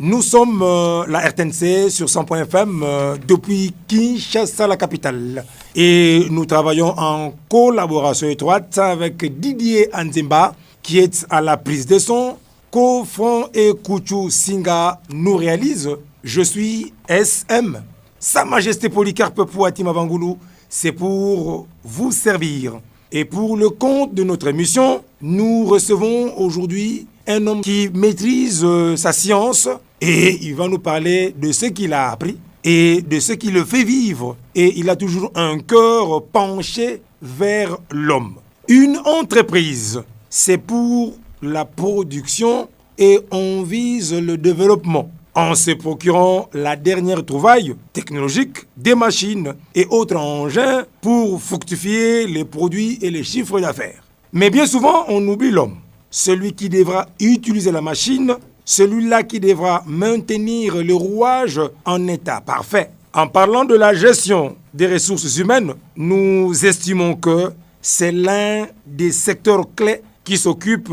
Nous sommes la RTNC sur 100.fm depuis Kinshasa, la capitale. Et nous travaillons en collaboration étroite avec Didier Anzimba, qui est à la prise de son. Kofron et Kouchou Singa nous réalisent. Je suis SM. Sa Majesté Polycarpe Pouati Mavangoulou, c'est pour vous servir. Et pour le compte de notre émission, nous recevons aujourd'hui un homme qui maîtrise sa science et il va nous parler de ce qu'il a appris et de ce qui le fait vivre. Et il a toujours un cœur penché vers l'homme. Une entreprise, c'est pour la production et on vise le développement en se procurant la dernière trouvaille technologique des machines et autres engins pour fructifier les produits et les chiffres d'affaires. Mais bien souvent, on oublie l'homme. Celui qui devra utiliser la machine, celui-là qui devra maintenir le rouage en état parfait. En parlant de la gestion des ressources humaines, nous estimons que c'est l'un des secteurs clés qui s'occupe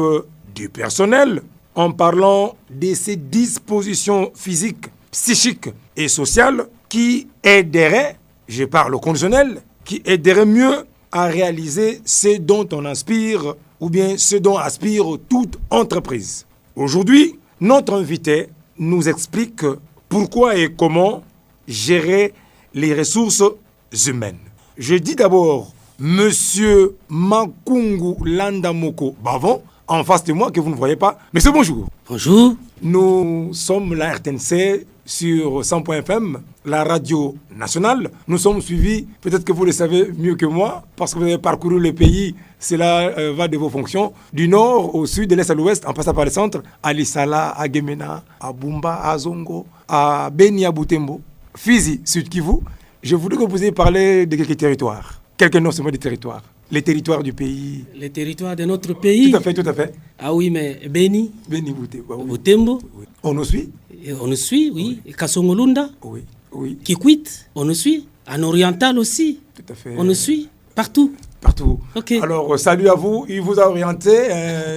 du personnel, en parlant de ses dispositions physiques, psychiques et sociales qui aideraient, je parle au conditionnel, qui aideraient mieux à réaliser ce dont on aspire ou bien ce dont aspire toute entreprise. Aujourd'hui, notre invité nous explique pourquoi et comment gérer les ressources humaines. Je dis d'abord Monsieur Makungu Landamoko Bavon, en face de moi que vous ne voyez pas. Monsieur, bonjour. Bonjour. Nous sommes la RTNC sur 100.fm, la radio nationale. Nous sommes suivis, peut-être que vous le savez mieux que moi, parce que vous avez parcouru le pays, cela va de vos fonctions, du nord au sud, de l'est à l'ouest, en passant par le centre, à Lissala, à Gemena, à Bumba, à Zongo, à Beni, à Butembo, Fizi, Sud Kivu. Je voudrais que vous puissiez parler de quelques territoires, quelques noms seulement des territoires. Les territoires du pays. Les territoires de notre pays. Tout à fait, tout à fait. Ah oui, mais Beni. Beni Butembo. Oui. Butembo. Oui. On nous suit. On nous suit, oui. Oui. Kasongolunda. Oui, oui. Kikwit, on nous suit. En oriental aussi. Tout à fait. On nous suit. Partout. Partout. Okay. Alors, salut à vous. Il vous a orienté.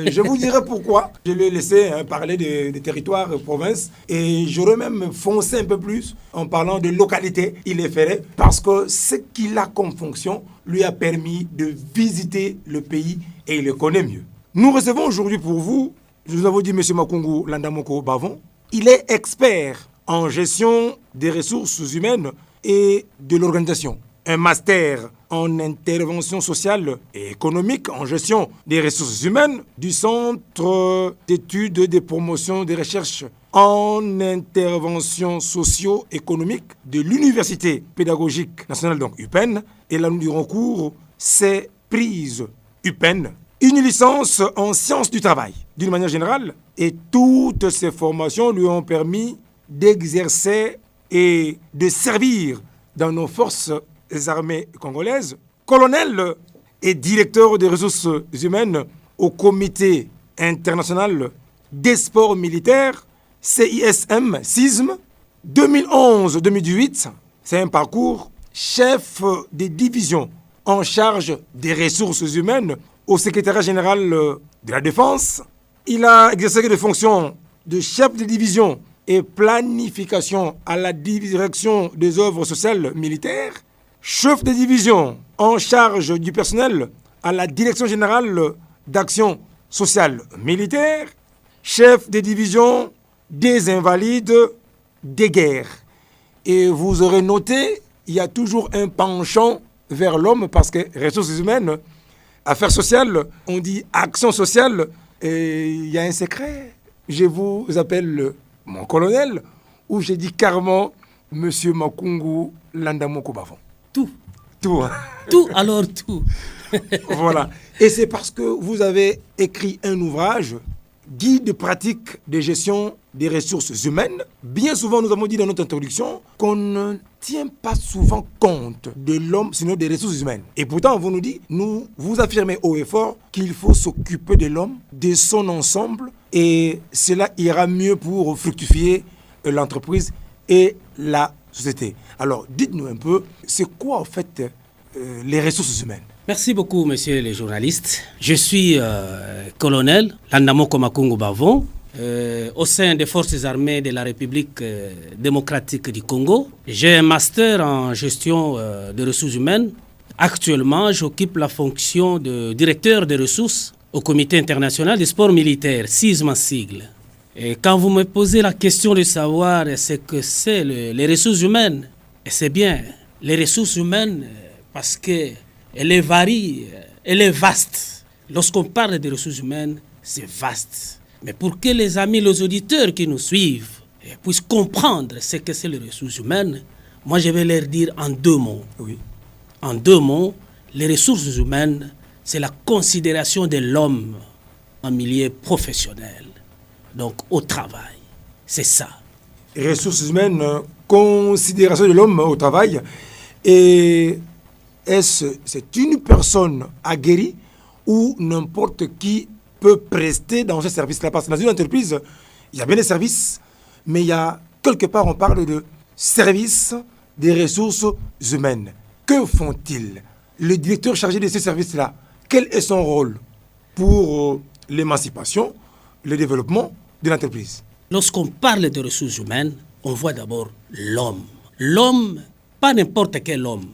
Je vous dirai pourquoi. Je lui ai laissé parler des territoires, provinces. Et j'aurais même foncé un peu plus en parlant de localité. Il est ferré parce que ce qu'il a comme fonction lui a permis de visiter le pays et il le connaît mieux. Nous recevons aujourd'hui pour vous, nous avons dit M. Makungu Landamoko Bavon. Il est expert en gestion des ressources humaines et de l'organisation. Un master en intervention sociale et économique en gestion des ressources humaines du Centre d'études de promotion des recherches en intervention socio-économique de l'Université pédagogique nationale, donc UPEN. Et là, nous dirons cours, c'est prise UPEN. Une licence en sciences du travail, d'une manière générale. Et toutes ces formations lui ont permis d'exercer et de servir dans nos forces armées congolaises. Colonel et directeur des ressources humaines au Comité international des sports militaires, CISM, CISM, 2011-2018. C'est un parcours chef des divisions en charge des ressources humaines au secrétariat général de la Défense. Il a exercé des fonctions de chef de division et planification à la direction des œuvres sociales militaires, chef de division en charge du personnel à la direction générale d'action sociale militaire, chef de division des invalides des guerres. Et vous aurez noté, il y a toujours un penchant vers l'homme parce que ressources humaines, affaires sociales, on dit action sociale, et il y a un secret. Je vous appelle mon colonel, ou j'ai dit carrément Monsieur Makungu Landamoko Bavon. Tout. Tout. Hein? Tout, alors tout. Voilà. Et c'est parce que vous avez écrit un ouvrage, Guide pratique de gestion des ressources humaines. Bien souvent, nous avons dit dans notre introduction qu'on ne tient pas souvent compte de l'homme, sinon des ressources humaines. Et pourtant, vous nous dites, vous affirmez haut et fort qu'il faut s'occuper de l'homme, de son ensemble, et cela ira mieux pour fructifier l'entreprise et la société. Alors, dites-nous un peu, c'est quoi en fait les ressources humaines? Merci beaucoup, messieurs les journalistes. Je suis colonel Landamoko Makungu Bavon, au sein des forces armées de la République démocratique du Congo. J'ai un master en gestion des ressources humaines. Actuellement, j'occupe la fonction de directeur des ressources au Comité international des sports militaires, CISM en sigle. Et quand vous me posez la question de savoir ce que c'est les ressources humaines, et c'est bien, les ressources humaines, parce qu'elle varie, elle est vaste. Lorsqu'on parle des ressources humaines, c'est vaste. Mais pour que les amis, les auditeurs qui nous suivent puissent comprendre ce que c'est les ressources humaines, moi je vais leur dire en 2 mots. Oui. En 2 mots, les ressources humaines, c'est la considération de l'homme en milieu professionnel, donc au travail. C'est ça. Ressources humaines, considération de l'homme au travail. Et c'est une personne aguerrie ou n'importe qui peut prester dans ce service-là? Parce que dans une entreprise, il y a bien des services, mais il y a quelque part, on parle de service des ressources humaines. Que font-ils? Le directeur chargé de ces services-là, quel est son rôle pour l'émancipation, le développement de l'entreprise? Lorsqu'on parle de ressources humaines, on voit d'abord l'homme. L'homme, pas n'importe quel homme,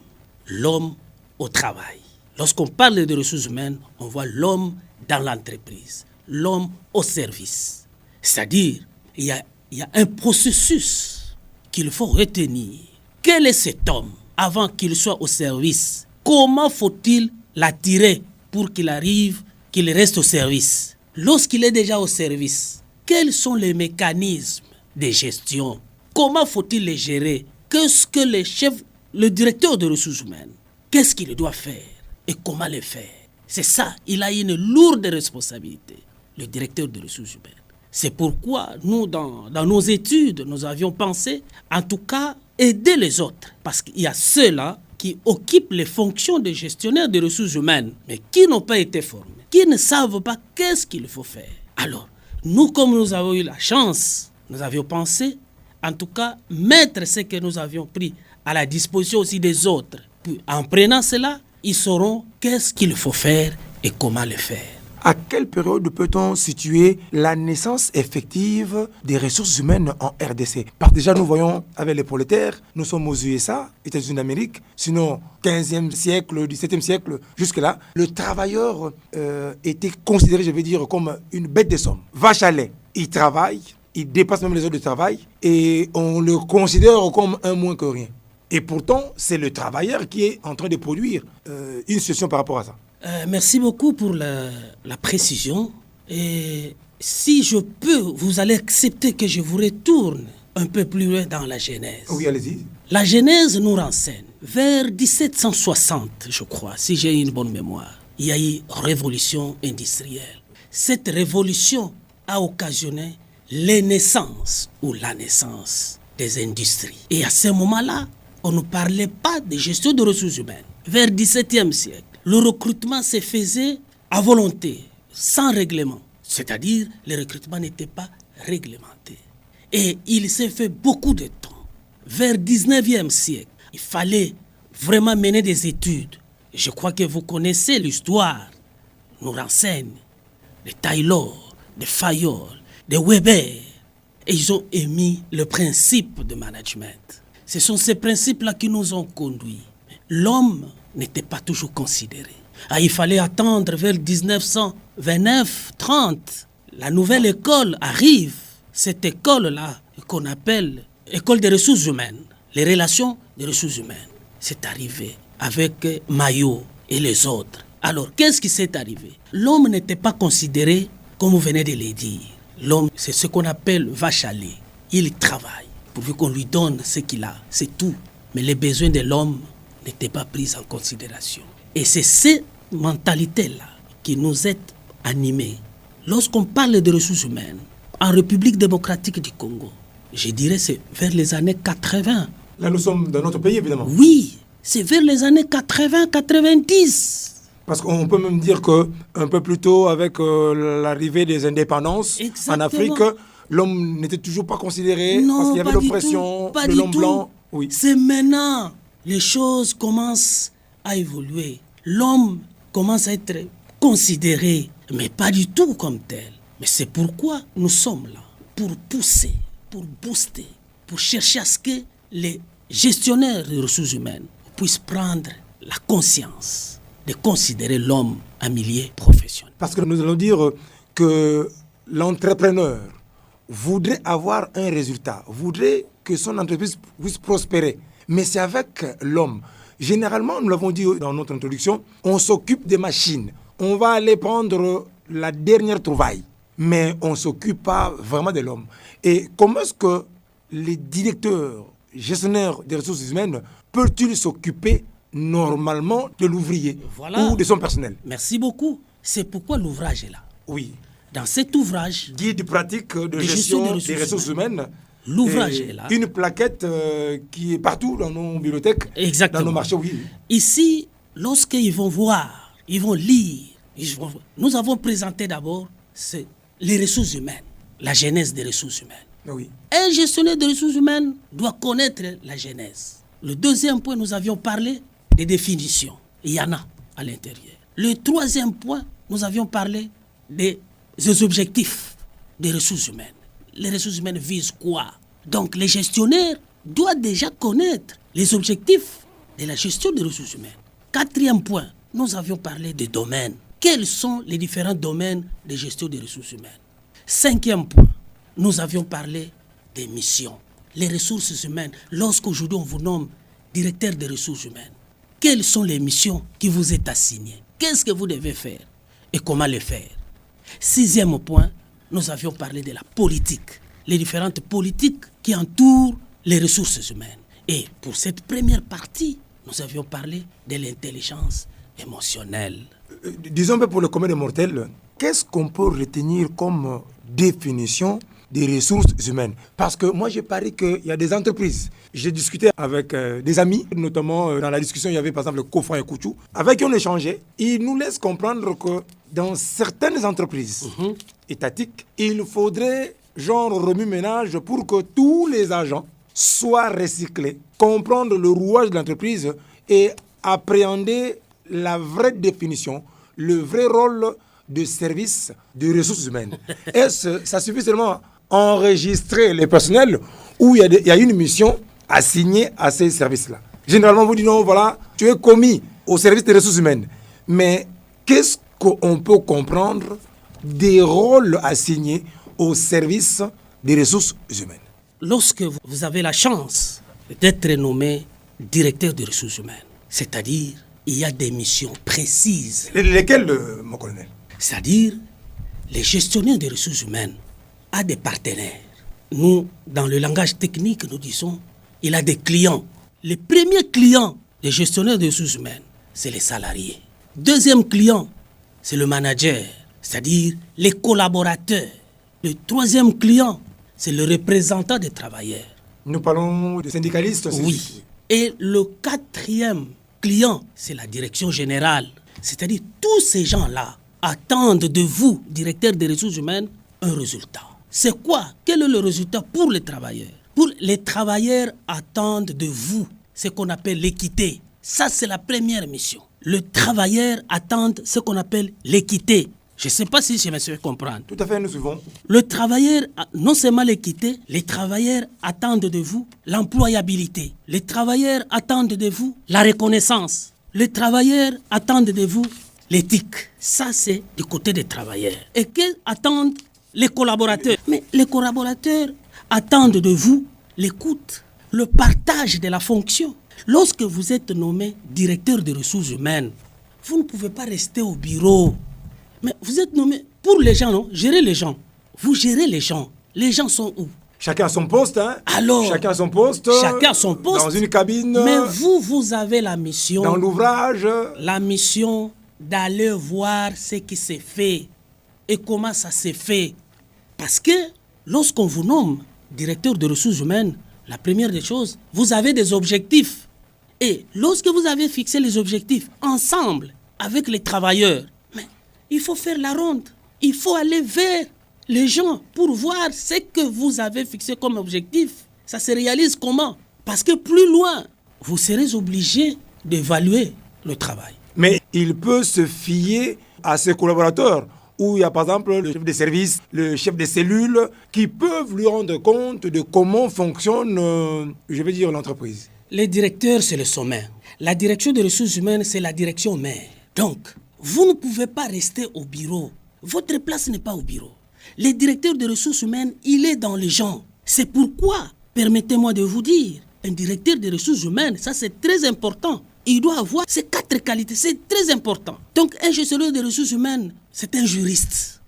l'homme au travail. Lorsqu'on parle de ressources humaines, on voit l'homme dans l'entreprise, l'homme au service. C'est-à-dire, il y a un processus qu'il faut retenir. Quel est cet homme avant qu'il soit au service? Comment faut-il l'attirer pour qu'il arrive, qu'il reste au service? Lorsqu'il est déjà au service, quels sont les mécanismes de gestion? Comment faut-il les gérer? Qu'est-ce que le directeur de ressources humaines, qu'est-ce qu'il doit faire et comment le faire? C'est ça, il a une lourde responsabilité, le directeur de ressources humaines. C'est pourquoi nous, dans nos études, nous avions pensé, en tout cas, aider les autres. Parce qu'il y a ceux-là qui occupent les fonctions de gestionnaire des ressources humaines, mais qui n'ont pas été formés, qui ne savent pas qu'est-ce qu'il faut faire. Alors, nous, comme nous avons eu la chance, nous avions pensé, en tout cas, mettre ce que nous avions pris à la disposition aussi des autres. Puis, en prenant cela, ils sauront qu'est-ce qu'il faut faire et comment le faire. À quelle période peut-on situer la naissance effective des ressources humaines en RDC? Parce que déjà, nous voyons avec les prolétaires, nous sommes aux USA, États-Unis d'Amérique, sinon 15e siècle, 17e siècle, jusque-là, le travailleur était considéré, je vais dire, comme une bête de somme. Vache à lait, il travaille, il dépasse même les heures de travail et on le considère comme un moins que rien. Et pourtant, c'est le travailleur qui est en train de produire une situation par rapport à ça. Merci beaucoup pour la précision. Et si je peux, vous allez accepter que je vous retourne un peu plus loin dans la Genèse. Oui, allez-y. La Genèse nous renseigne. Vers 1760, je crois, si j'ai une bonne mémoire, il y a eu révolution industrielle. Cette révolution a occasionné les naissances ou la naissance des industries. Et à ce moment-là, on ne parlait pas de gestion de ressources humaines. Vers le XVIIe siècle, le recrutement se faisait à volonté, sans règlement. C'est-à-dire, le recrutement n'était pas réglementé. Et il s'est fait beaucoup de temps. Vers le XIXe siècle, il fallait vraiment mener des études. Je crois que vous connaissez l'histoire. Nous renseigne de Taylor, de Fayol, de Weber. Et ils ont émis le principe de management. Ce sont ces principes-là qui nous ont conduits. L'homme n'était pas toujours considéré. Il fallait attendre vers 1929-30. La nouvelle école arrive. Cette école-là, qu'on appelle école des ressources humaines, les relations des ressources humaines, c'est arrivé avec Maillot et les autres. Alors, qu'est-ce qui s'est arrivé? L'homme n'était pas considéré, comme vous venez de le dire. L'homme, c'est ce qu'on appelle vache à lait. Il travaille pourvu qu'on lui donne ce qu'il a, c'est tout. Mais les besoins de l'homme n'étaient pas pris en considération. Et c'est cette mentalité-là qui nous est animée. Lorsqu'on parle de ressources humaines, en République démocratique du Congo, je dirais c'est vers les années 80. Là, nous sommes dans notre pays, évidemment. Oui, c'est vers les années 80-90. Parce qu'on peut même dire qu'un peu plus tôt, avec l'arrivée des indépendances en Afrique, l'homme n'était toujours pas considéré parce qu'il y avait l'oppression de l'homme blanc. Oui. C'est maintenant, les choses commencent à évoluer. L'homme commence à être considéré, mais pas du tout comme tel. Mais c'est pourquoi nous sommes là, pour pousser, pour booster, pour chercher à ce que les gestionnaires des ressources humaines puissent prendre la conscience de considérer l'homme un milieu professionnel. Parce que nous allons dire que l'entrepreneur voudrait avoir un résultat, voudrait que son entreprise puisse prospérer. Mais c'est avec l'homme. Généralement, nous l'avons dit dans notre introduction, on s'occupe des machines. On va aller prendre la dernière trouvaille. Mais on ne s'occupe pas vraiment de l'homme. Et comment est-ce que les directeurs, gestionnaires des ressources humaines peuvent-ils s'occuper normalement de l'ouvrier ou de son personnel? Merci beaucoup. C'est pourquoi l'ouvrage est là. Oui. Dans cet ouvrage, guide pratique de gestion des ressources humaines, l'ouvrage est là. Une plaquette qui est partout dans nos bibliothèques, exactement, dans nos marchés. Oui. Ici, lorsqu'ils vont voir, ils vont lire, nous avons présenté d'abord les ressources humaines, la genèse des ressources humaines. Oui. Un gestionnaire des ressources humaines doit connaître la genèse. Le deuxième point, nous avions parlé des définitions. Il y en a à l'intérieur. Le troisième point, nous avions parlé des objectifs des ressources humaines. Les ressources humaines visent quoi? Donc les gestionnaires doivent déjà connaître les objectifs de la gestion des ressources humaines. Quatrième point, nous avions parlé des domaines. Quels sont les différents domaines de gestion des ressources humaines? Cinquième point, nous avions parlé des missions. Les ressources humaines, lorsqu'aujourd'hui on vous nomme directeur des ressources humaines, quelles sont les missions qui vous est assignées? Qu'est-ce que vous devez faire et comment les faire? Sixième point, nous avions parlé de la politique, les différentes politiques qui entourent les ressources humaines. Et pour cette première partie, nous avions parlé de l'intelligence émotionnelle. Disons pour le commun des mortels, qu'est-ce qu'on peut retenir comme définition des ressources humaines? Parce que moi, j'ai parié qu'il y a des entreprises. J'ai discuté avec des amis, notamment dans la discussion, il y avait par exemple le Kofan et Kouchou, avec qui on échangeait. Ils nous laissent comprendre que dans certaines entreprises étatiques, il faudrait genre remue-ménage pour que tous les agents soient recyclés, comprendre le rouage de l'entreprise et appréhender la vraie définition, le vrai rôle de service des ressources humaines. Est-ce ça suffit seulement enregistrer les personnels où il y a une mission assignée à ces services-là? Généralement, vous dites non, voilà, tu es commis au service des ressources humaines. Mais qu'est-ce qu'on peut comprendre des rôles assignés au service des ressources humaines? Lorsque vous avez la chance d'être nommé directeur des ressources humaines, c'est-à-dire il y a des missions précises. Lesquelles, mon colonel? C'est-à-dire les gestionnaires des ressources humaines ont des partenaires. Nous, dans le langage technique, nous disons il a des clients. Les premiers clients des gestionnaires des ressources humaines, c'est les salariés. Deuxième client, c'est le manager, c'est-à-dire les collaborateurs. Le troisième client, c'est le représentant des travailleurs. Nous parlons des syndicalistes aussi. Oui. Et le quatrième client, c'est la direction générale. C'est-à-dire tous ces gens-là attendent de vous, directeur des ressources humaines, un résultat. C'est quoi? Quel est le résultat pour les travailleurs? Pour les travailleurs attendent de vous ce qu'on appelle l'équité. Ça, c'est la première mission. Le travailleur attend ce qu'on appelle l'équité. Je ne sais pas si je me suis comprendre. Tout à fait, nous suivons. Le travailleur, non seulement l'équité, les travailleurs attendent de vous l'employabilité. Les travailleurs attendent de vous la reconnaissance. Les travailleurs attendent de vous l'éthique. Ça, c'est du côté des travailleurs. Et qu'attendent les collaborateurs? Mais les collaborateurs attendent de vous l'écoute, le partage de la fonction. Lorsque vous êtes nommé directeur des ressources humaines, vous ne pouvez pas rester au bureau. Mais vous êtes nommé pour les gens, non? Gérer les gens. Vous gérez les gens. Les gens sont où? Chacun à son poste, hein? Alors, chacun à son poste. Chacun à son poste. Dans une cabine. Mais vous avez la mission. Dans l'ouvrage. La mission d'aller voir ce qui s'est fait et comment ça s'est fait. Parce que lorsqu'on vous nomme directeur de ressources humaines, la première des choses, vous avez des objectifs. Et lorsque vous avez fixé les objectifs ensemble avec les travailleurs, mais il faut faire la ronde. Il faut aller vers les gens pour voir ce que vous avez fixé comme objectif. Ça se réalise comment? Parce que plus loin, vous serez obligé d'évaluer le travail. Mais il peut se fier à ses collaborateurs où il y a par exemple le chef de service, le chef de cellule, qui peuvent lui rendre compte de comment fonctionne, l'entreprise. Les directeurs, c'est le sommet. La direction des ressources humaines, c'est la direction mère. Donc, vous ne pouvez pas rester au bureau. Votre place n'est pas au bureau. Le directeur des ressources humaines, il est dans les gens. C'est pourquoi, permettez-moi de vous dire, un directeur des ressources humaines, ça c'est très important. Il doit avoir ces 4 qualités, c'est très important. Donc, un gestionnaire des ressources humaines, c'est un juriste.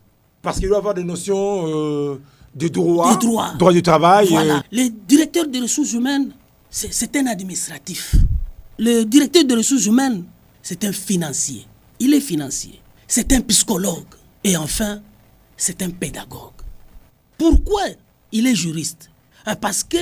Parce qu'il doit avoir des notions de droit, droit du travail. Voilà. Le directeur des ressources humaines, c'est un administratif. Le directeur des ressources humaines, c'est un financier. Il est financier. C'est un psychologue. Et enfin, c'est un pédagogue. Pourquoi il est juriste? Parce que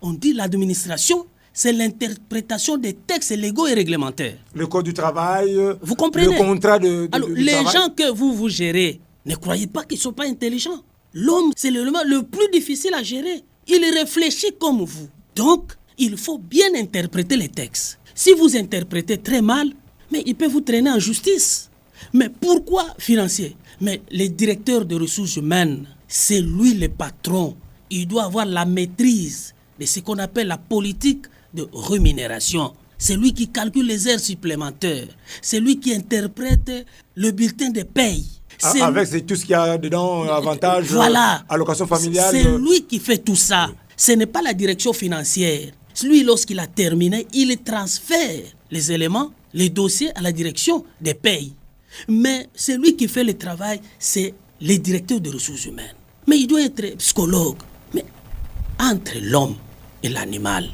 on dit l'administration, c'est l'interprétation des textes légaux et réglementaires. Le code du travail, vous comprenez? Le contrat de Alors, du les travail. gens que vous gérez, ne croyez pas qu'ils ne sont pas intelligents. L'homme, c'est l'élément le plus difficile à gérer. Il réfléchit comme vous. Donc, il faut bien interpréter les textes. Si vous interprétez très mal, mais il peut vous traîner en justice. Mais pourquoi financier? Mais le directeur de ressources humaines, c'est lui le patron. Il doit avoir la maîtrise de ce qu'on appelle la politique de rémunération. C'est lui qui calcule les heures supplémentaires. C'est lui qui interprète le bulletin de paye. Avec tout ce qu'il y a dedans, avantages, voilà. Allocation familiale. C'est lui qui fait tout ça. Ce n'est pas la direction financière. Lui, lorsqu'il a terminé, il transfère les éléments, les dossiers à la direction des payes. Mais celui qui fait le travail, c'est le directeur des ressources humaines. Mais il doit être psychologue. Mais entre l'homme et l'animal,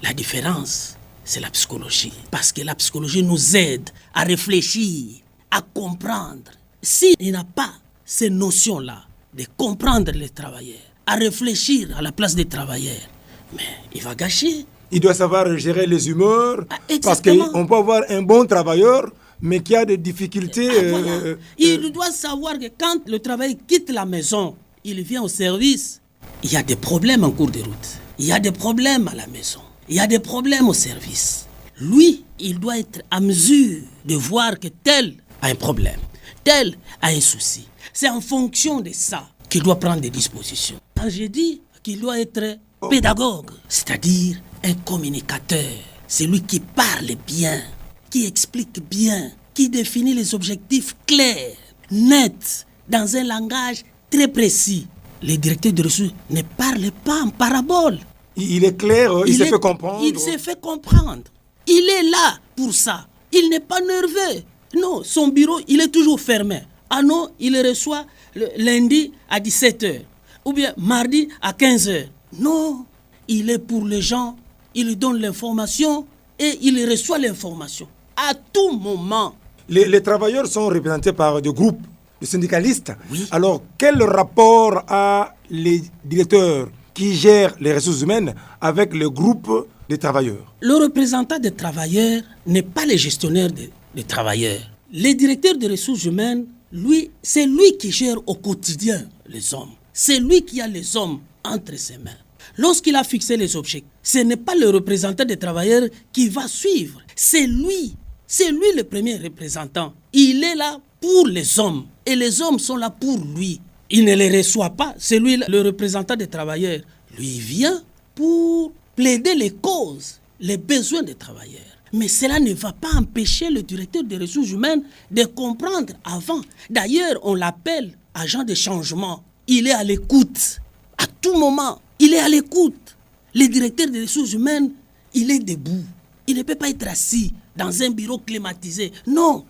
la différence, c'est la psychologie. Parce que la psychologie nous aide à réfléchir, à comprendre. S'il n'a pas ces notions-là de comprendre les travailleurs, à réfléchir à la place des travailleurs, mais il va gâcher. Il doit savoir gérer les humeurs. Parce Exactement. qu'on peut avoir un bon travailleur, mais qui a des difficultés. Voilà. Il doit savoir que quand le travailleur quitte la maison, il vient au service, il y a des problèmes en cours de route. Il y a des problèmes à la maison. Il y a des problèmes au service. Lui, il doit être à mesure de voir que tel a un problème, tel a un souci. C'est en fonction de ça qu'il doit prendre des dispositions. Quand j'ai dit qu'il doit être pédagogue, c'est-à-dire un communicateur, c'est lui qui parle bien, qui explique bien, qui définit les objectifs clairs, nets, dans un langage très précis. Les directeurs de ressources ne parlent pas en parabole. Il est clair, il s'est fait comprendre. Il s'est fait comprendre. Il est là pour ça. Il n'est pas nerveux. Non, son bureau, il est toujours fermé. Ah non, il reçoit le lundi à 17h ou bien mardi à 15h. Non, il est pour les gens, il donne l'information et il reçoit l'information à tout moment. Les travailleurs sont représentés par des groupes de syndicalistes. Oui. Alors, quel rapport a les directeurs qui gèrent les ressources humaines avec le groupe des travailleurs? Le représentant des travailleurs n'est pas le gestionnaire des travailleurs. Le directeur des ressources humaines, lui, c'est lui qui gère au quotidien les hommes. C'est lui qui a les hommes entre ses mains. Lorsqu'il a fixé les objectifs, ce n'est pas le représentant des travailleurs qui va suivre. C'est lui le premier représentant. Il est là pour les hommes et les hommes sont là pour lui. Il ne les reçoit pas, c'est lui le représentant des travailleurs. Lui il vient pour plaider les causes, les besoins des travailleurs. Mais cela ne va pas empêcher le directeur des ressources humaines de comprendre avant. D'ailleurs, on l'appelle agent de changement. Il est à l'écoute. À tout moment, il est à l'écoute. Le directeur des ressources humaines, il est debout. Il ne peut pas être assis dans un bureau climatisé. Non.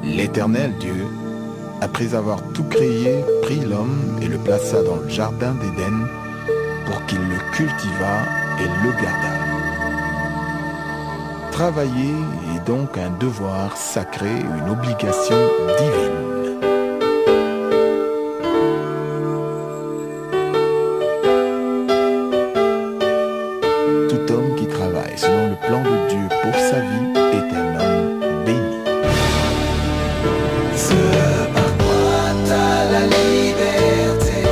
L'Éternel Dieu, après avoir tout créé, prit l'homme et le plaça dans le jardin d'Éden pour qu'il le cultivât et le gardât. Travailler est donc un devoir sacré, une obligation divine. Tout homme qui travaille selon le plan de Dieu pour sa vie est un homme béni. Ce par quoi t'as la liberté,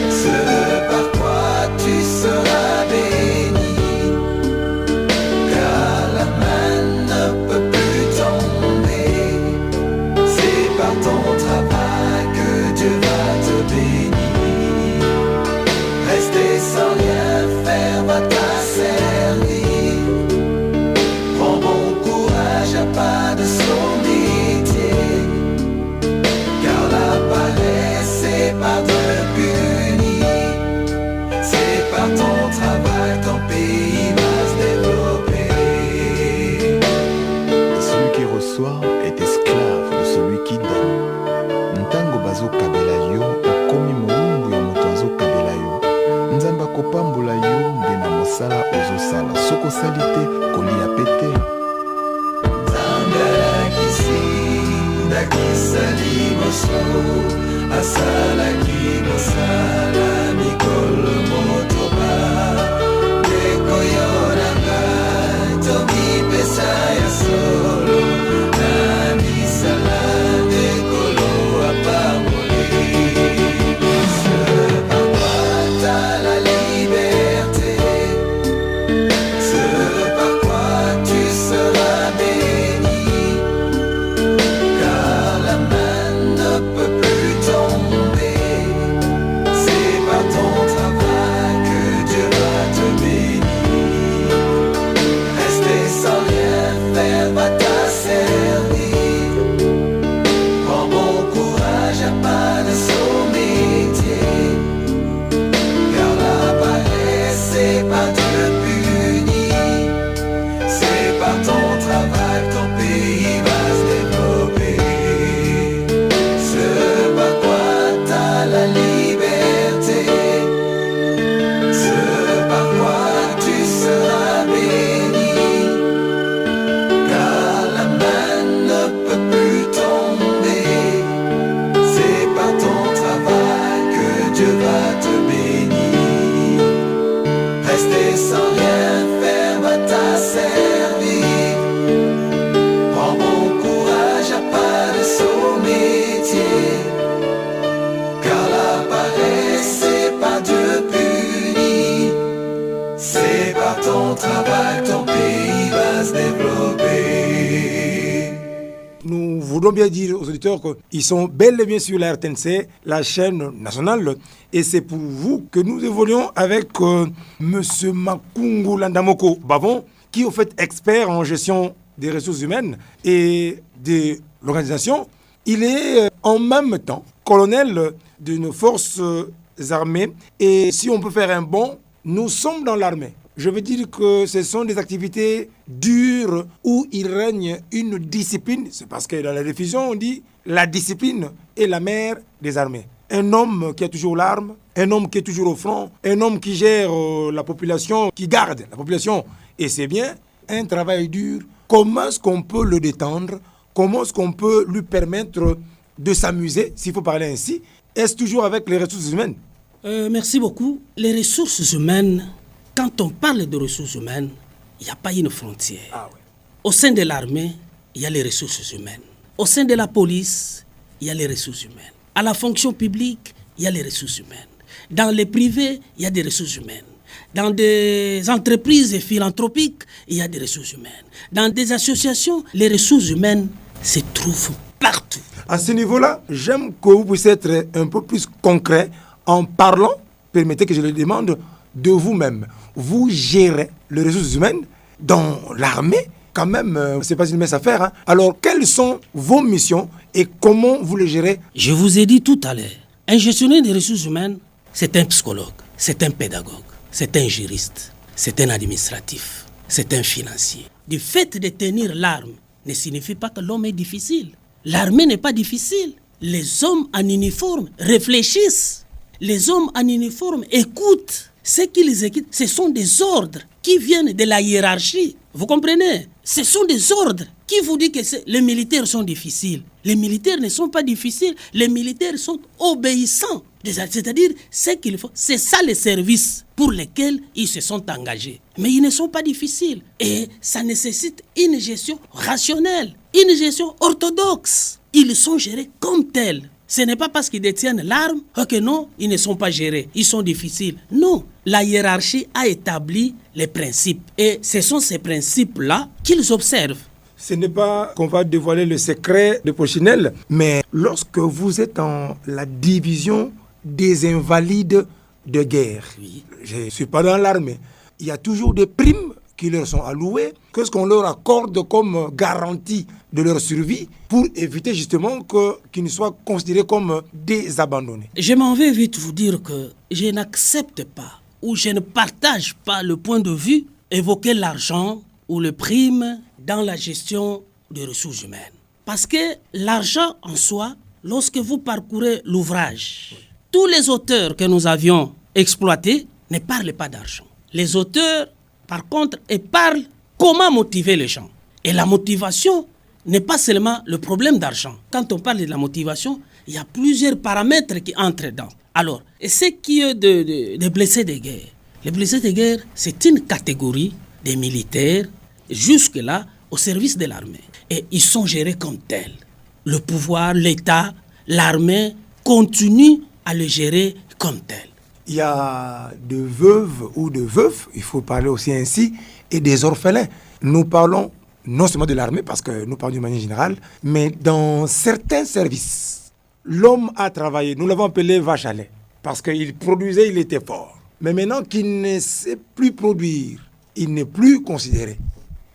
ce par quoi tu seras béni, car la main Dieu va te bénir. Rester sans rien faire va t'asservir. Prends bon courage à pas de son métier, car la paresse c'est pas Dieu puni. C'est par ton travail que ton pays va se développer. Nous voulons bien dire aux auditeurs qu'ils sont bel et bien sur la RTNC, la chaîne nationale, et c'est pour vous que nous évoluons avec M. Makungu Landamoko Bavon, qui est au fait expert en gestion des ressources humaines et de l'organisation. Il est en même temps colonel d'une force armée, et si on peut faire un bond, nous sommes dans l'armée. Je veux dire que ce sont des activités dures où il règne une discipline. C'est parce que dans la diffusion, on dit la discipline est la mère des armées. Un homme qui a toujours l'arme, un homme qui est toujours au front, un homme qui gère la population, qui garde la population. Et c'est bien un travail dur. Comment est-ce qu'on peut le détendre? Comment est-ce qu'on peut lui permettre de s'amuser, s'il faut parler ainsi? Est-ce toujours avec les ressources humaines? Merci beaucoup. Les ressources humaines, quand on parle de ressources humaines, il n'y a pas une frontière. Ah ouais. Au sein de l'armée, il y a les ressources humaines. Au sein de la police, il y a les ressources humaines. À la fonction publique, il y a les ressources humaines. Dans les privés, il y a des ressources humaines. Dans des entreprises philanthropiques, il y a des ressources humaines. Dans des associations, les ressources humaines se trouvent partout. À ce niveau-là, j'aime que vous puissiez être un peu plus concret en parlant, permettez que je le demande, de vous-même. Vous gérez les ressources humaines dans l'armée, quand même, c'est pas une mince affaire. Hein. Alors, quelles sont vos missions et comment vous les gérez? Je vous ai dit tout à l'heure, un gestionnaire des ressources humaines, c'est un psychologue, c'est un pédagogue, c'est un juriste, c'est un administratif, c'est un financier. Du fait de tenir l'arme ne signifie pas que l'homme est difficile. L'armée n'est pas difficile. Les hommes en uniforme réfléchissent. Les hommes en uniforme écoutent. Ce qu'ils écoutent, ce sont des ordres qui viennent de la hiérarchie. Vous comprenez? Ce sont des ordres. Qui vous dit que les militaires sont difficiles? Les militaires ne sont pas difficiles. Les militaires sont obéissants. C'est-à-dire, ce qu'il faut, c'est ça les services pour lesquels ils se sont engagés. Mais ils ne sont pas difficiles. Et ça nécessite une gestion rationnelle, une gestion orthodoxe. Ils sont gérés comme tels. Ce n'est pas parce qu'ils détiennent l'arme que non, ils ne sont pas gérés, ils sont difficiles. Non, la hiérarchie a établi les principes. Et ce sont ces principes-là qu'ils observent. Ce n'est pas qu'on va dévoiler le secret de Pochinelle, mais lorsque vous êtes en la division des invalides de guerre, Oui. je ne suis pas dans l'armée, il y a toujours des primes qui leur sont allouées, qu'est-ce qu'on leur accorde comme garantie de leur survie pour éviter justement qu'ils ne soient considérés comme des abandonnés. Je m'en vais vite vous dire que je n'accepte pas ou je ne partage pas le point de vue évoquer l'argent ou le prime dans la gestion des ressources humaines. Parce que l'argent en soi, lorsque vous parcourez l'ouvrage, tous les auteurs que nous avions exploités ne parlent pas d'argent. Les auteurs, par contre, ils parlent comment motiver les gens. Et la motivation n'est pas seulement le problème d'argent. Quand on parle de la motivation, il y a plusieurs paramètres qui entrent dedans. Alors, et ce qui est des blessés de guerre, les blessés de guerre, c'est une catégorie des militaires, jusque-là, au service de l'armée. Et ils sont gérés comme tels. Le pouvoir, l'État, l'armée continuent à le gérer comme tel. Il y a de veuves ou de veufs, il faut parler aussi ainsi, et des orphelins. Nous parlons non seulement de l'armée, parce que nous parlons d'une manière générale, mais dans certains services, l'homme a travaillé, nous l'avons appelé vache à lait, parce qu'il produisait, il était fort. Mais maintenant qu'il ne sait plus produire, il n'est plus considéré.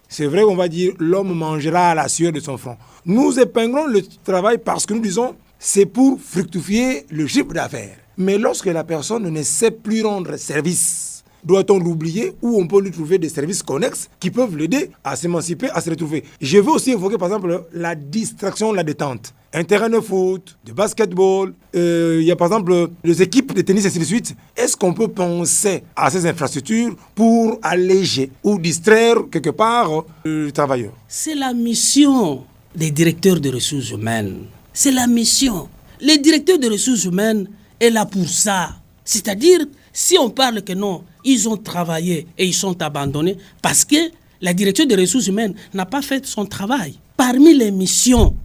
C'est vrai qu'on va dire l'homme mangera à la sueur de son front. Nous épinglons le travail parce que nous disons c'est pour fructifier le chiffre d'affaires. Mais lorsque la personne ne sait plus rendre service, doit-on l'oublier ou on peut lui trouver des services connexes qui peuvent l'aider à s'émanciper, à se retrouver? Je veux aussi évoquer par exemple la distraction, la détente. Un terrain de foot, de basketball, il y a par exemple les équipes de tennis et ainsi de suite. Est-ce qu'on peut penser à ces infrastructures pour alléger ou distraire quelque part le travailleur? C'est la mission des directeurs de ressources humaines. C'est la mission. Les directeurs de ressources humaines, est là pour ça. C'est-à-dire, si on parle que non, ils ont travaillé et ils sont abandonnés parce que la direction des ressources humaines n'a pas fait son travail. Parmi les missions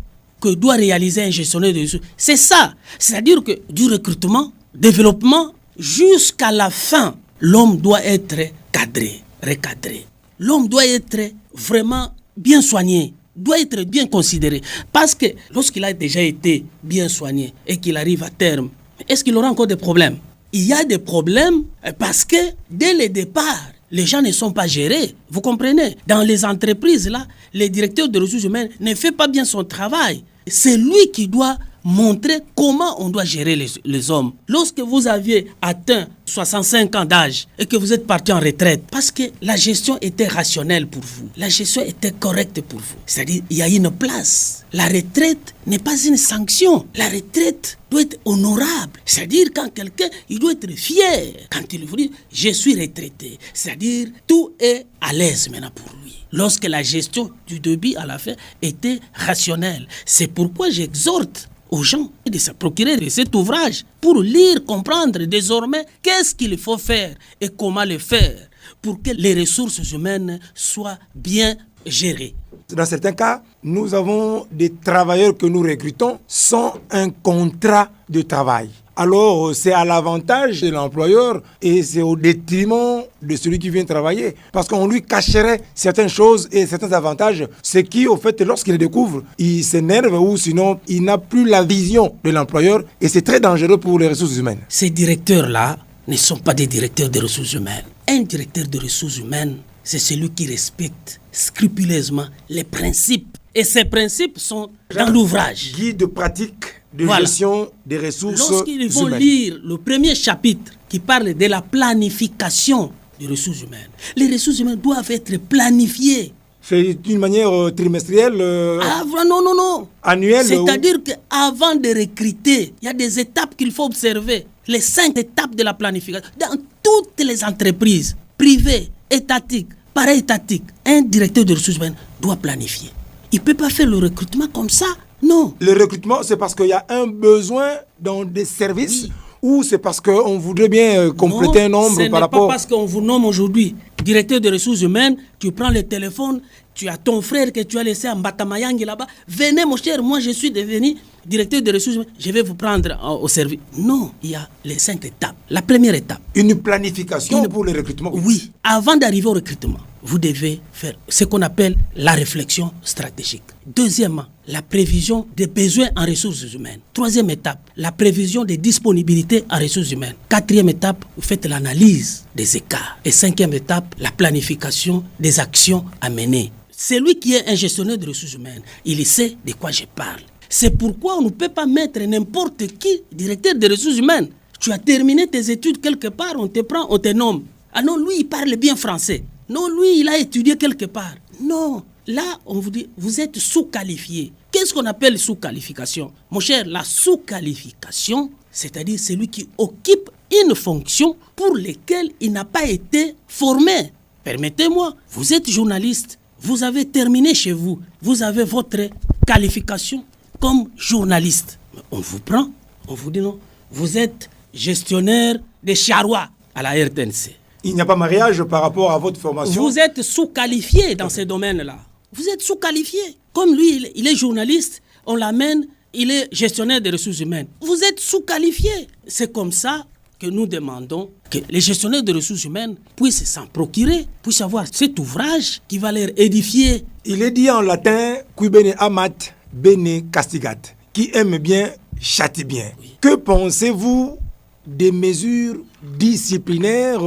que doit réaliser un gestionnaire de ressources, c'est ça. C'est-à-dire que du recrutement, développement, jusqu'à la fin, l'homme doit être cadré, recadré. L'homme doit être vraiment bien soigné, doit être bien considéré. Parce que lorsqu'il a déjà été bien soigné et qu'il arrive à terme, est-ce qu'il aura encore des problèmes? Il y a des problèmes parce que dès le départ, les gens ne sont pas gérés. Vous comprenez? Dans les entreprises, là, le directeur de ressources humaines ne fait pas bien son travail. C'est lui qui doit montrer comment on doit gérer les hommes. Lorsque vous aviez atteint 65 ans d'âge et que vous êtes parti en retraite, parce que la gestion était rationnelle pour vous, la gestion était correcte pour vous, c'est-à-dire il y a une place. La retraite n'est pas une sanction. La retraite doit être honorable. C'est-à-dire quand quelqu'un, il doit être fier. Quand il vous dit, je suis retraité, c'est-à-dire tout est à l'aise maintenant pour lui. Lorsque la gestion du début à la fin était rationnelle. C'est pourquoi j'exhorte aux gens de se procurer de cet ouvrage pour lire, comprendre désormais qu'est-ce qu'il faut faire et comment le faire pour que les ressources humaines soient bien gérées. Dans certains cas, nous avons des travailleurs que nous recrutons sans un contrat de travail. Alors, c'est à l'avantage de l'employeur et c'est au détriment de celui qui vient travailler. Parce qu'on lui cacherait certaines choses et certains avantages, ce qui, au fait, lorsqu'il les découvre, il s'énerve ou sinon, il n'a plus la vision de l'employeur et c'est très dangereux pour les ressources humaines. Ces directeurs-là ne sont pas des directeurs de ressources humaines. Un directeur de ressources humaines, c'est celui qui respecte scrupuleusement les principes. Et ces principes sont dans l'ouvrage. Guide pratique de gestion des ressources humaines. Lorsqu'ils vont lire le premier chapitre qui parle de la planification des ressources humaines, les ressources humaines doivent être planifiées. C'est d'une manière trimestrielle Non. Annuelle. C'est-à-dire qu'avant de recruter, il y a des étapes qu'il faut observer. Les 5 étapes de la planification. Dans toutes les entreprises, privées, étatiques, para-étatiques, un directeur de ressources humaines doit planifier. Il ne peut pas faire le recrutement comme ça. Non. Le recrutement, c'est parce qu'il y a un besoin dans des services ou c'est parce qu'on voudrait bien compléter un nombre par rapport... Ce n'est pas parce qu'on vous nomme aujourd'hui directeur des ressources humaines, tu prends le téléphone, tu as ton frère que tu as laissé à Mbatamayangi là-bas. Venez mon cher, moi je suis devenu directeur des ressources humaines, je vais vous prendre au service. Non, il y a les 5 étapes. La première étape. Une planification pour le recrutement. Oui, avant d'arriver au recrutement, vous devez faire ce qu'on appelle la réflexion stratégique. Deuxièmement, la prévision des besoins en ressources humaines. Troisième étape, la prévision des disponibilités en ressources humaines. Quatrième étape, vous faites l'analyse des écarts. Et cinquième étape, la planification des actions à mener. Celui qui est un gestionnaire de ressources humaines, il sait de quoi je parle. C'est pourquoi on ne peut pas mettre n'importe qui directeur des ressources humaines. Tu as terminé tes études quelque part, on te prend, on te nomme. Ah non, lui, il parle bien français. Non, lui, il a étudié quelque part. Non, là, on vous dit, vous êtes sous-qualifié. Qu'est-ce qu'on appelle sous-qualification? Mon cher, la sous-qualification, c'est-à-dire celui qui occupe une fonction pour laquelle il n'a pas été formé. Permettez-moi, vous êtes journaliste, vous avez terminé chez vous, vous avez votre qualification comme journaliste. On vous prend, on vous dit non, vous êtes gestionnaire des charrois à la RTNC. Il n'y a pas mariage par rapport à votre formation. Vous êtes sous-qualifié dans ces domaines-là. Vous êtes sous-qualifié. Comme lui, il est journaliste, on l'amène, il est gestionnaire des ressources humaines. Vous êtes sous-qualifié. C'est comme ça que nous demandons que les gestionnaires de ressources humaines puissent s'en procurer, puissent avoir cet ouvrage qui va leur édifier. Il est dit en latin, qui bene amat, bene castigat, qui aime bien, châtie bien. Oui. Que pensez-vous des mesures disciplinaires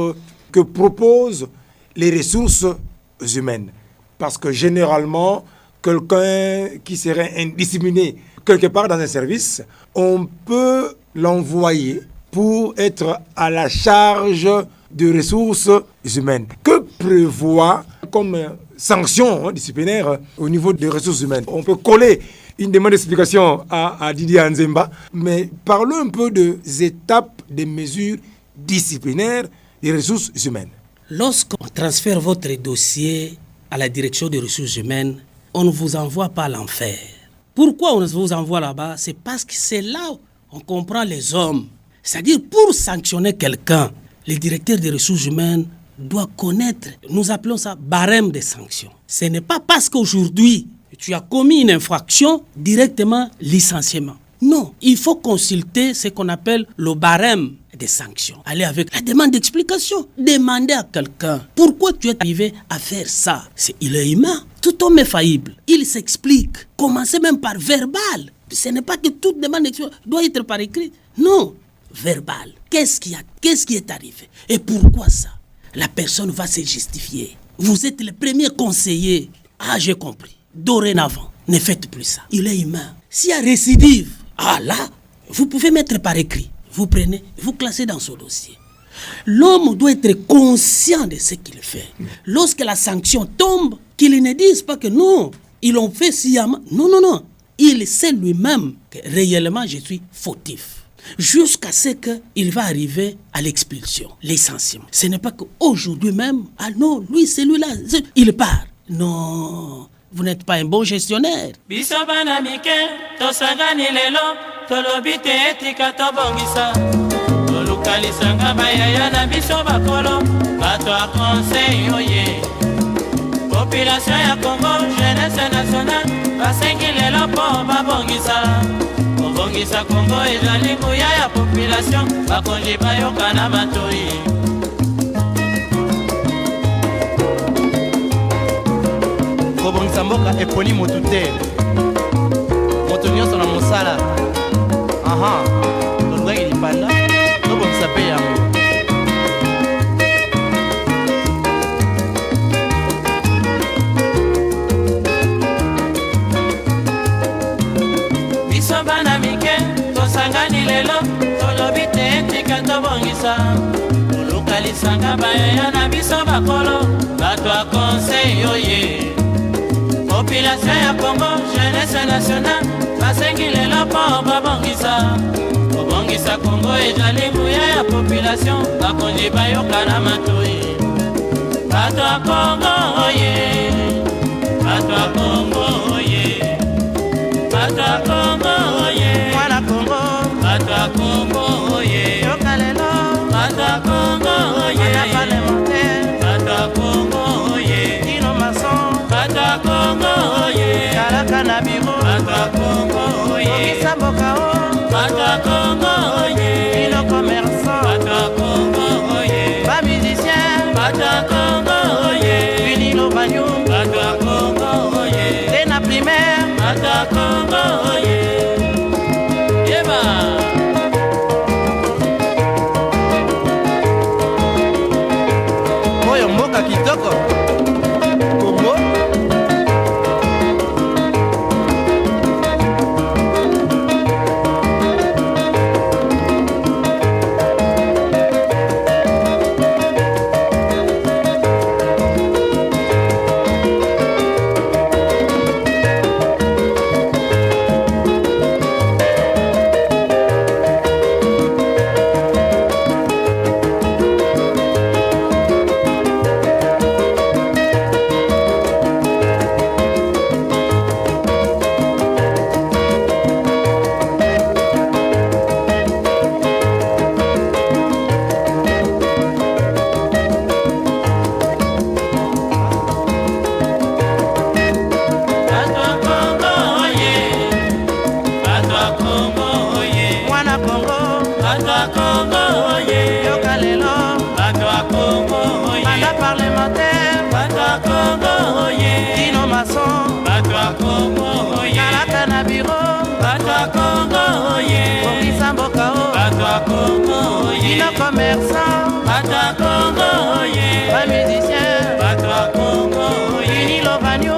que proposent les ressources humaines? Parce que généralement, quelqu'un qui serait indiscipliné quelque part dans un service, on peut l'envoyer pour être à la charge de ressources humaines. Que prévoit comme sanction disciplinaire au niveau des ressources humaines? On peut coller une demande d'explication à Didier Nzemba, mais parlons un peu des étapes des mesures disciplinaires des ressources humaines. Lorsqu'on transfère votre dossier à la direction des ressources humaines, on ne vous envoie pas à l'enfer. Pourquoi on vous envoie là-bas? C'est parce que c'est là où on comprend les hommes. C'est-à-dire, pour sanctionner quelqu'un, le directeur des ressources humaines doit connaître, nous appelons ça barème des sanctions. Ce n'est pas parce qu'aujourd'hui, tu as commis une infraction, directement licenciement. Non, il faut consulter ce qu'on appelle le barème des sanctions. Aller avec la demande d'explication. Demander à quelqu'un pourquoi tu es arrivé à faire ça. Il est humain. Tout homme est faillible. Il s'explique. Commencez même par verbal. Ce n'est pas que toute demande d'explication doit être par écrit. Non, verbal. Qu'est-ce qui est arrivé? Et pourquoi ça? La personne va se justifier. Vous êtes le premier conseiller. Ah, j'ai compris. Dorénavant, ne faites plus ça. Il est humain. S'il y a récidive, là, vous pouvez mettre par écrit. Vous prenez, vous classez dans ce dossier. L'homme doit être conscient de ce qu'il fait. Lorsque la sanction tombe, qu'il ne dise pas que non, ils l'ont fait sciemment. Non. Il sait lui-même que réellement je suis fautif. Jusqu'à ce qu'il va arriver à l'expulsion, licenciement. Ce n'est pas qu'aujourd'hui même, non, lui, celui-là, il part. Non. Vous n'êtes pas un bon gestionnaire. Biso bana mike, tosangani lelo, tolobi te etika tobongisa. Tolukalisanga bayaya na biso bakolo, bato a conseil oye. Population ya Congo, jeunesse nationale, basengi lelo po babongisa. Kobongisa Congo ezali nguya ya population, bakonzi bayoka na matoi. kobongisa mboka eponi motu te moto nyonso na mosala tolukaki lipanda tobongisa mpe yango biso bana mike tosangani lelo tolobi te etika tobongisa tolukalisanga bayaya na biso bakolo bato a conseil oye. Population ya Congo, jeunesse nationale, basengi lelo po babongisa. Kobongisa Congo ezali nguya ya population, bakonzi bayoka na matoi. Bato a Congo oye, bato a Congo oye, bato a Congo oye, mwana Congo, bato a Congo oye, yoka lelo, bato a Congo oye, mwana parlementaire, bato a Congo oye, Dino Masson, bato a Congo oye, Kalaka na biro, bato a Congo oye, Bongisa mboka o, bato a Congo oye, Dino commerçant, bato a Congo oye, ba musicien, bato a Congo oye, Vinilo Banyo, bato a Congo oye, Tena primaire, bato a Congo oye. Yeba. oyo mboka kitoko Congo. Commerçant, bato a Congo oye, ba musicien, bato a Congo oye, Vinilo Banyo,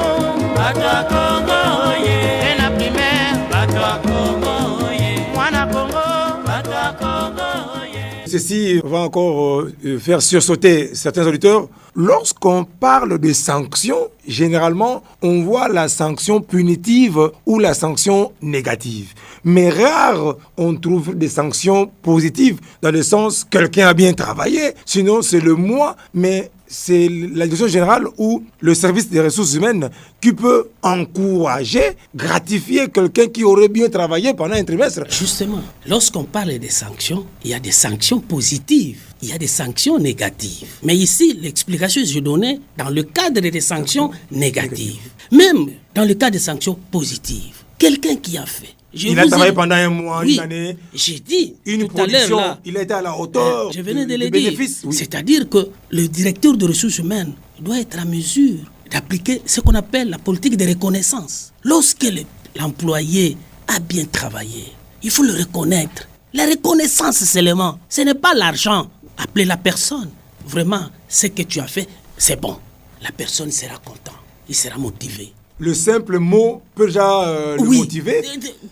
bato a Congo oye, Tena primaire, bato a Congo oye, mwana Congo, bato a Congo oye. Ceci va encore faire sursauter certains auditeurs. Lorsqu'on parle de sanctions, généralement, on voit la sanction punitive ou la sanction négative. Mais rare, on trouve des sanctions positives, dans le sens quelqu'un a bien travaillé, sinon c'est le moi, mais c'est la direction générale ou le service des ressources humaines qui peut encourager, gratifier quelqu'un qui aurait bien travaillé pendant un trimestre. Justement, lorsqu'on parle des sanctions, il y a des sanctions positives, il y a des sanctions négatives. Mais ici, l'explication que je donnais dans le cadre des sanctions négatives. Même dans le cas des sanctions positives, quelqu'un qui a fait. Il a travaillé pendant un mois, oui, une année. J'ai dit une tout à l'heure production, là, il a été à la hauteur je venais de du le dire. bénéfice. Oui. C'est-à-dire que le directeur de ressources humaines doit être en mesure d'appliquer ce qu'on appelle la politique de reconnaissance. Lorsque l'employé a bien travaillé, il faut le reconnaître. La reconnaissance seulement, ce n'est pas l'argent. Appeler la personne. Vraiment, ce que tu as fait, c'est bon. La personne sera contente, il sera motivé. Le simple mot peut déjà le motiver.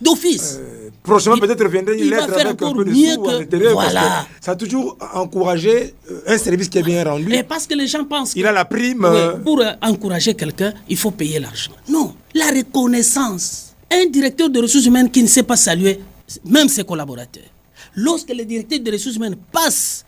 D'office. Prochainement, peut-être reviendrait une lettre avec un peu de sous à l'intérieur. Voilà. Parce que ça a toujours encouragé un service qui est bien rendu. Et parce que les gens pensent il a la prime. Pour encourager quelqu'un, il faut payer l'argent. Non, la reconnaissance. Un directeur de ressources humaines qui ne sait pas saluer même ses collaborateurs. Lorsque le directeur de ressources humaines passe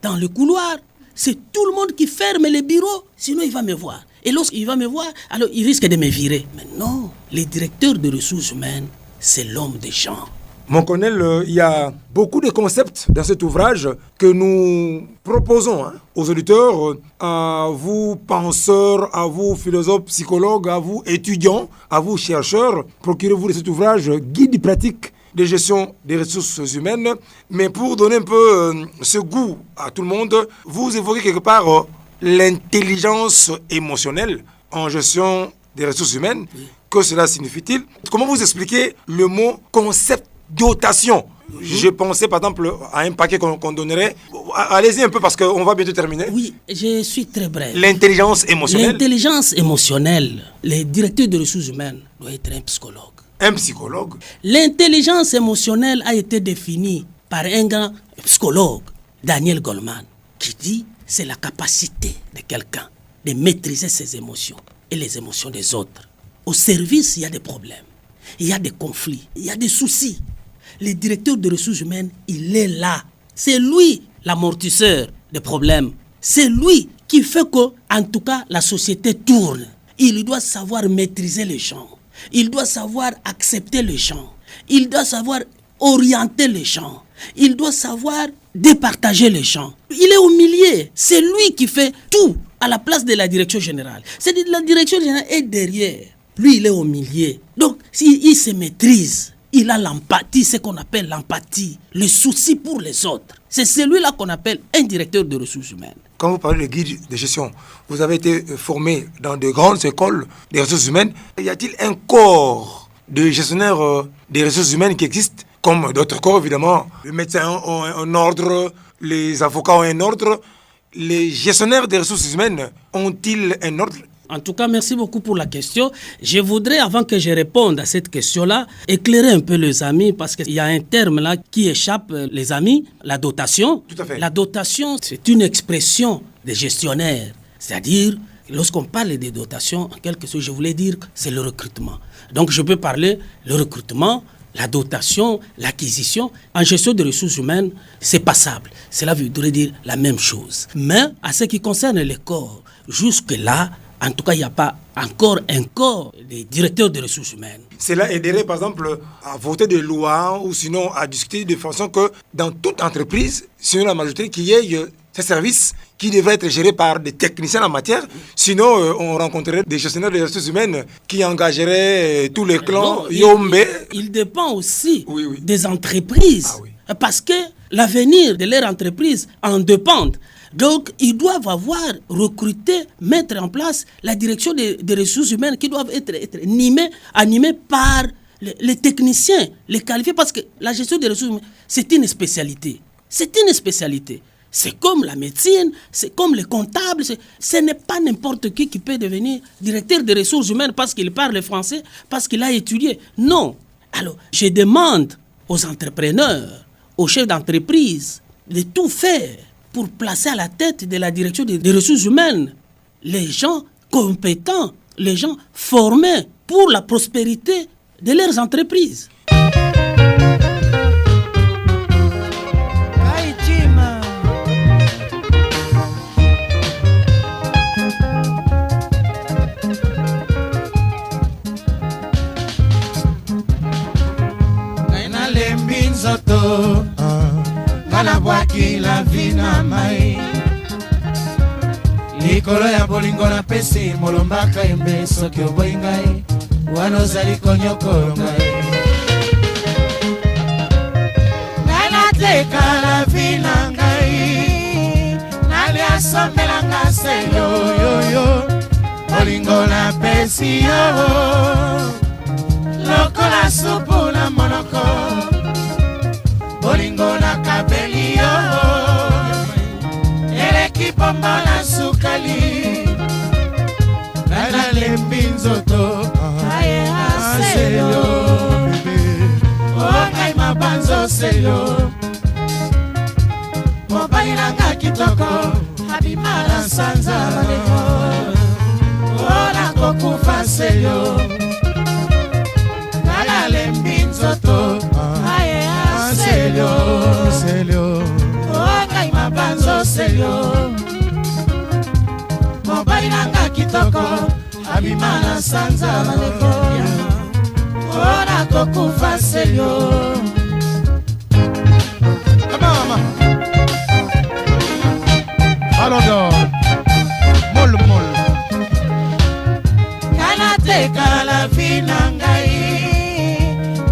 dans le couloir, c'est tout le monde qui ferme les bureaux, sinon il va me voir. Et lorsqu'il va me voir, alors il risque de me virer. Mais non, le directeur de ressources humaines, c'est l'homme des gens. Mon colonel, il y a beaucoup de concepts dans cet ouvrage que nous proposons aux auditeurs, à vous penseurs, à vous philosophes, psychologues, à vous étudiants, à vous chercheurs. Procurez-vous de cet ouvrage guide pratique de gestion des ressources humaines. Mais pour donner un peu ce goût à tout le monde, vous évoquez quelque part l'intelligence émotionnelle en gestion des ressources humaines. Que cela signifie-t-il? Comment vous expliquez le mot concept dotation? Je pensais par exemple à un paquet qu'on donnerait. Allez-y un peu parce qu'on va bientôt terminer. Oui, je suis très bref. L'intelligence émotionnelle. L'intelligence émotionnelle, le directeur de ressources humaines doit être un psychologue. Un psychologue. L'intelligence émotionnelle a été définie par un grand psychologue, Daniel Goleman, qui dit c'est la capacité de quelqu'un de maîtriser ses émotions et les émotions des autres. Au service, il y a des problèmes, il y a des conflits, il y a des soucis. Le directeur de ressources humaines, il est là. C'est lui l'amortisseur des problèmes. C'est lui qui fait que, en tout cas, la société tourne. Il doit savoir maîtriser les gens. Il doit savoir accepter les gens. Il doit savoir orienter les gens. Il doit savoir départager les gens. Il est au milieu. C'est lui qui fait tout à la place de la direction générale. C'est-à-dire la direction générale est derrière. Lui, il est au milieu. Donc, s'il se maîtrise, il a l'empathie, ce qu'on appelle l'empathie, le souci pour les autres. C'est celui-là qu'on appelle un directeur de ressources humaines. Quand vous parlez de guide de gestion, vous avez été formé dans de grandes écoles des ressources humaines. Y a-t-il un corps de gestionnaires des ressources humaines qui existe, comme d'autres corps évidemment? Les médecins ont un ordre, les avocats ont un ordre. Les gestionnaires des ressources humaines ont-ils un ordre? En tout cas, merci beaucoup pour la question. Je voudrais, avant que je réponde à cette question-là, éclairer un peu les amis, parce qu'il y a un terme là qui échappe les amis, la dotation. Tout à fait. La dotation, c'est une expression des gestionnaires. C'est-à-dire, lorsqu'on parle de dotation, en quelque sorte, je voulais dire que c'est le recrutement. Donc, je peux parler le recrutement, la dotation, l'acquisition. En gestion des ressources humaines, c'est passable. Cela voudrait dire la même chose. Mais, à ce qui concerne les corps, jusque-là, en tout cas, il n'y a pas encore un corps des directeurs de ressources humaines. Cela aiderait, par exemple, à voter des lois ou sinon à discuter de façon que dans toute entreprise, sinon la majorité, qu'il y ait ces services qui devraient être gérés par des techniciens en matière. Sinon, on rencontrerait des gestionnaires des ressources humaines qui engageraient tous les clans Yombe. Il dépend aussi des entreprises. Ah, oui. Parce que l'avenir de leur entreprise en dépend. Donc, ils doivent avoir recruté, mettre en place la direction des ressources humaines qui doivent être animées par les techniciens, les qualifiés, parce que la gestion des ressources humaines, c'est une spécialité. C'est une spécialité. C'est comme la médecine, c'est comme les comptables. Ce n'est pas n'importe qui peut devenir directeur des ressources humaines parce qu'il parle français, parce qu'il a étudié. Non. Alors, je demande aux entrepreneurs, aux chefs d'entreprise, de tout faire pour placer à la tête de la direction des ressources humaines les gens compétents, les gens formés pour la prospérité de leurs entreprises. Ngana bwaki la vie na mai likolo ya bolingo na pesi molombaka embe soki oboyi ngai wana ozali konyokolo ngai ngai nateka la vie na ngai naliasombelanga selo yoyo bolingo na pesi yo lokola supu na monoko bolingo na kabeli yo eleki bomba na sukali nana lembi nzoto aselo okai mabanzo selo mobali nanga kitoko abimala sanza baleko ola kokufa selo nana lembi nzoto aselo okai mabanzo selo mobali nanga kitoko abimana sanza baleko ora kokufa selo mama alodo mol kana teka la vina ngai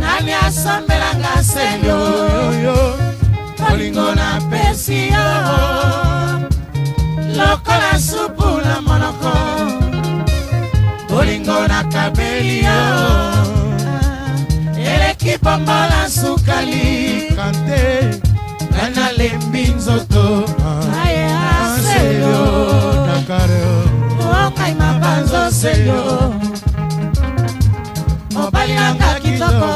nani asambelanga selo bolingo na pesi yo lokola supu na monoko bolingo na kabeli yo eleki bomba na sukali kante nana lembi nzoto aselo okai mabanzo selo mobali nanga kitoko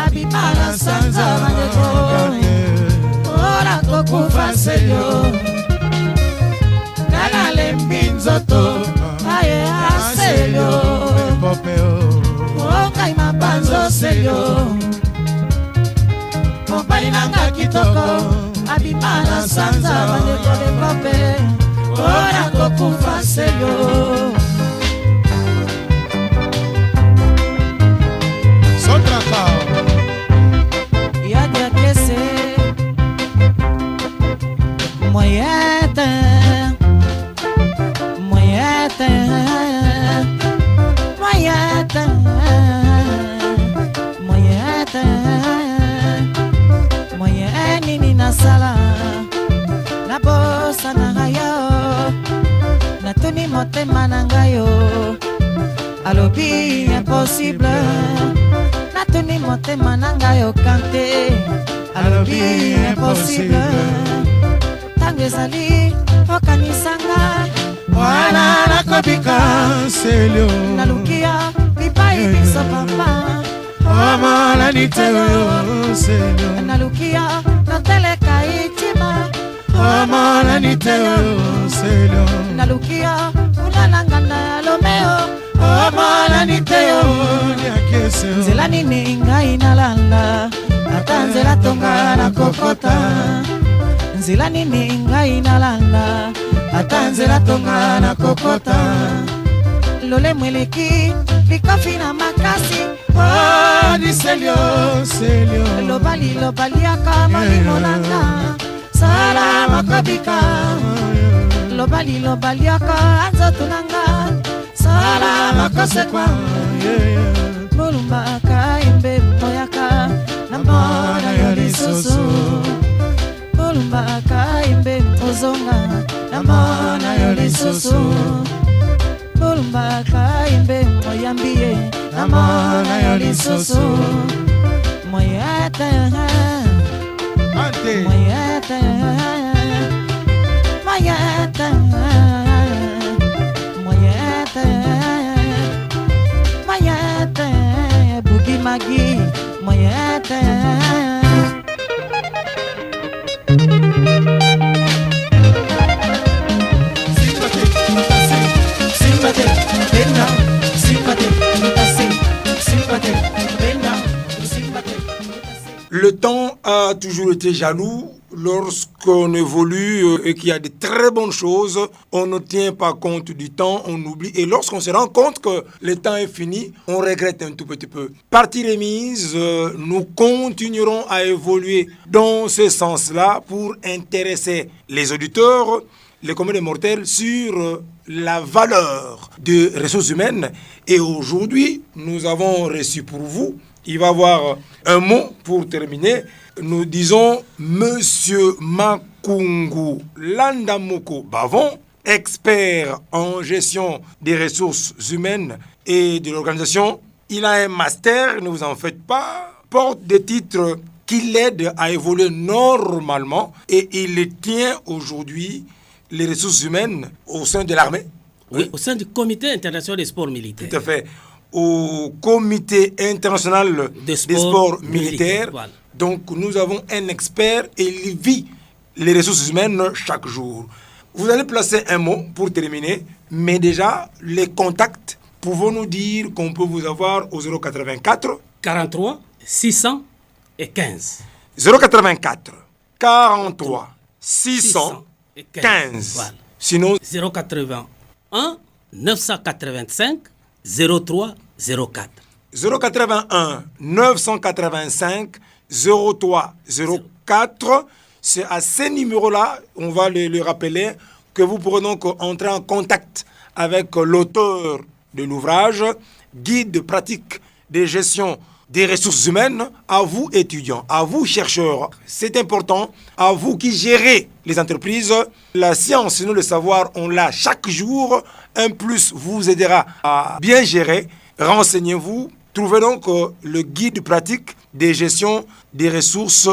abimala sanza baleko ora kokufa selo nana lembi nzoto aselo okai mabanzo selo mobali nanga kitoko abimala sanza baleko lepope ora kokufa selo Sotraka Yadya kese Moyete Moyete Moyete Moyete Moyeni ni nasala Nabosa na hayo Natuni motema na ngayo Alobi impossible Natuni motema na ngayo kante Alobi impossible Tango ezali okanisanga Wana nakobika selio Nalukia bipai biso papa Omala niteo selio Nalukia nateleka itima Omala niteo selio Nalukia unalangana lomeo Omala niteo nyakeseo Nzela nini ngai nalala Ata nzela tonga na kokota Nzela nini ngai nalala Ata nzela tonga na kokota Lole mweleki Bikofi na makasi Oh di selio selio Lobali yaka malimo nanga Sala makabika Lobali yaka anzotu nanga Sala makosekwa Mulumba kaimbe moyaka Namona yoli susu Mulumba kaimbe ozonga Namona yoli susu Mulumba kaimbe moyambie Namona yoli susu Moyete Moyete Moyete Moyete Moyete Boogie Maggie Moyete Le temps a toujours été jaloux lorsqu'on évolue et qu'il y a de très bonnes choses, on ne tient pas compte du temps, on oublie. Et lorsqu'on se rend compte que le temps est fini, on regrette un tout petit peu. Partie remise, nous continuerons à évoluer dans ce sens-là pour intéresser les auditeurs, les communs des mortels, sur la valeur des ressources humaines. Et aujourd'hui, nous avons reçu pour vous, il va y avoir un mot pour terminer. Nous disons Monsieur Makungu Landamoko Bavon, expert en gestion des ressources humaines et de l'organisation. Il a un master, ne vous en faites pas, porte des titres qui l'aident à évoluer normalement et il tient aujourd'hui les ressources humaines au sein de l'armée. Oui, au sein du Comité international des sports militaires. Tout à fait. Au Comité international des sports militaires. Voilà. Donc, nous avons un expert et il vit les ressources humaines chaque jour. Vous allez placer un mot pour terminer, mais déjà, les contacts, pouvons-nous dire qu'on peut vous avoir au 084 43 615. 084 43 615. Voilà. Sinon, 081 985 03 04. 081 985 03 04. C'est à ces numéros-là, on va le rappeler, que vous pourrez donc entrer en contact avec l'auteur de l'ouvrage, guide de pratique de gestion des ressources humaines, à vous étudiants, à vous chercheurs. C'est important, à vous qui gérez les entreprises. La science, sinon le savoir, on l'a chaque jour. Un plus vous aidera à bien gérer. Renseignez-vous. Trouvez donc le guide pratique des gestions des ressources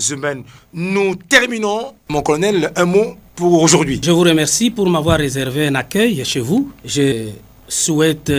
humaines. Nous terminons, mon colonel, un mot pour aujourd'hui. Je vous remercie pour m'avoir réservé un accueil chez vous. Je souhaite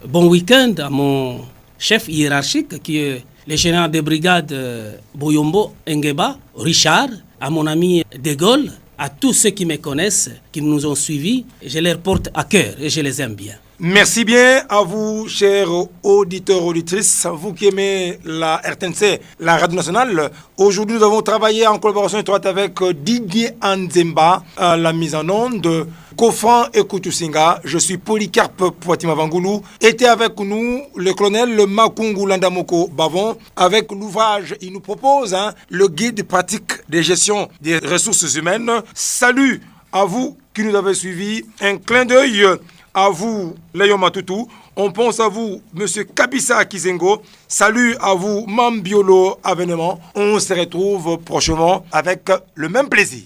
bon week-end à mon chef hiérarchique qui est le général de brigade Boyombo Ngeba, Richard, à mon ami De Gaulle, à tous ceux qui me connaissent, qui nous ont suivis. Je les porte à cœur et je les aime bien. Merci bien à vous, chers auditeurs, auditrices, vous qui aimez la RTNC, la Radio Nationale. Aujourd'hui, nous avons travaillé en collaboration étroite avec Didier Anzemba à la mise en onde. Kofran et Kutusinga, je suis Polycarpe Poitima Vangoulou. Était avec nous le colonel Makungu Landamoko Bavon. Avec l'ouvrage, il nous propose le guide pratique de gestion des ressources humaines. Salut à vous qui nous avez suivis. Un clin d'œil à vous, Léon Matoutou. On pense à vous, Monsieur Kabissa Kizengo. Salut à vous, Mambiolo Avènement. On se retrouve prochainement avec le même plaisir.